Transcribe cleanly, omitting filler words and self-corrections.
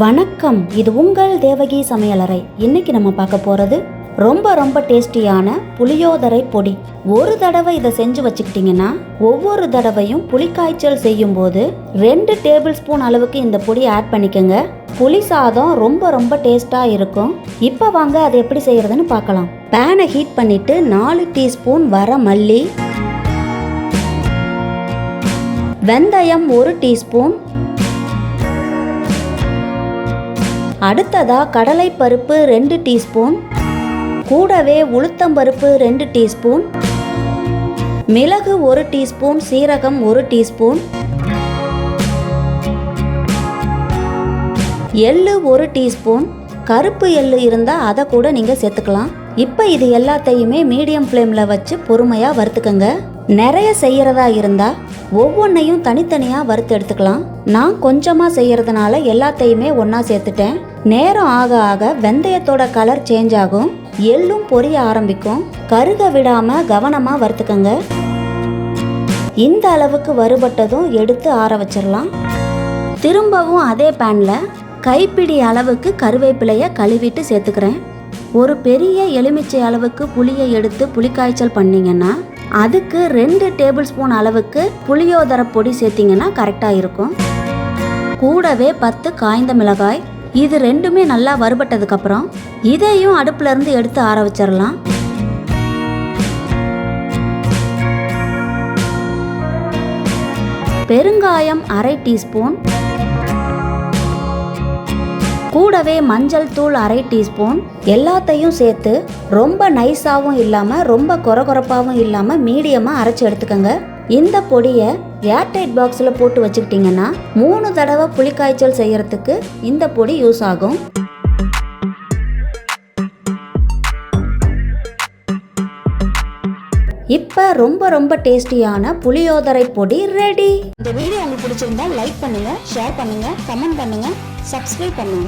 வணக்கம், இது உங்கள் தேவகி சமையலறை. இன்னைக்கு நம்ம பார்க்க போகிறது ரொம்ப டேஸ்டியான புளியோதரை பொடி. ஒரு தடவை இதை செஞ்சு வச்சுக்கிட்டிங்கன்னா ஒவ்வொரு தடவையும் புளிக்காய்ச்சல் செய்யும் போது 2 டேபிள் ஸ்பூன் அளவுக்கு இந்த பொடி ஆட் பண்ணிக்கோங்க. புளி சாதம் ரொம்ப டேஸ்டாக இருக்கும். இப்போ வாங்க அது எப்படி செய்யறதுன்னு பார்க்கலாம். பேனை ஹீட் பண்ணிட்டு 4 டீஸ்பூன் வர மல்லி, வெந்தயம் 1 டீஸ்பூன், அடுத்ததா கடலை பருப்பு 2 டீஸ்பூன், கூடவே உளுத்தம்பருப்பு 2 டீஸ்பூன், மிளகு 1 டீஸ்பூன், சீரகம் 1 டீஸ்பூன், எள்ளு 1 டீஸ்பூன். கருப்பு எள்ளு இருந்தால் அதை கூட நீங்கள் சேர்த்துக்கலாம். இப்போ இது எல்லாத்தையுமே மீடியம் ஃப்ளேமில் வச்சு பொறுமையாக வறுத்துக்கங்க. நிறைய செய்கிறதா இருந்தால் ஒவ்வொன்றையும் தனித்தனியாக வறுத்து எடுத்துக்கலாம். நான் கொஞ்சமாக செய்கிறதுனால எல்லாத்தையுமே ஒன்றா சேர்த்துட்டேன். நேரம் ஆக ஆக வெந்தயத்தோட கலர் சேஞ்ச் ஆகும், எள்ளும் பொரிய ஆரம்பிக்கும். கருக விடாமல் கவனமாக வறுத்துக்கங்க. இந்த அளவுக்கு வறுபட்டதும் எடுத்து ஆற வச்சிடலாம். திரும்பவும் அதே பேனில் கைப்பிடி அளவுக்கு கருவேப்பிலையை கழுவிட்டு சேர்த்துக்கிறேன். ஒரு பெரிய எலுமிச்சை அளவுக்கு புளியை எடுத்து புளிக்காய்ச்சல் பண்ணிங்கன்னா அதுக்கு 2 டேபிள் ஸ்பூன் அளவுக்கு புளியோதரை பொடி சேர்த்திங்கன்னா கரெக்டாக இருக்கும். கூடவே 10 காய்ந்த மிளகாய். இது ரெண்டுமே நல்லா வறுபட்டதுக்கப்புறம் இதையும் அடுப்புலேருந்து எடுத்து ஆற வச்சிடலாம். பெருங்காயம் 1/2 டீஸ்பூன், கூடவே மஞ்சள் தூள் 1/2 டீஸ்பூன். எல்லாத்தையும் சேர்த்து ரொம்ப நைஸாகவும் இல்லாமல் ரொம்ப கொரகொரப்பாகவும் இல்லாமல் மீடியமாக அரைச்சி எடுத்துக்கோங்க. இந்த பொடியை ஏர்டைட் பாக்ஸில் போட்டு வச்சுக்கிட்டிங்கன்னா 3 தடவை புளிக்காய்ச்சல் செய்யறதுக்கு இந்த பொடி யூஸ் ஆகும். இப்போ ரொம்ப டேஸ்டியான புளியோதரை பொடி ரெடி. இந்த வீடியோ உங்களுக்கு பிடிச்சிருந்தா லைக் பண்ணுங்க, ஷேர் பண்ணுங்க, கமெண்ட் பண்ணுங்க, சப்ஸ்கிரைப் பண்ணுங்க.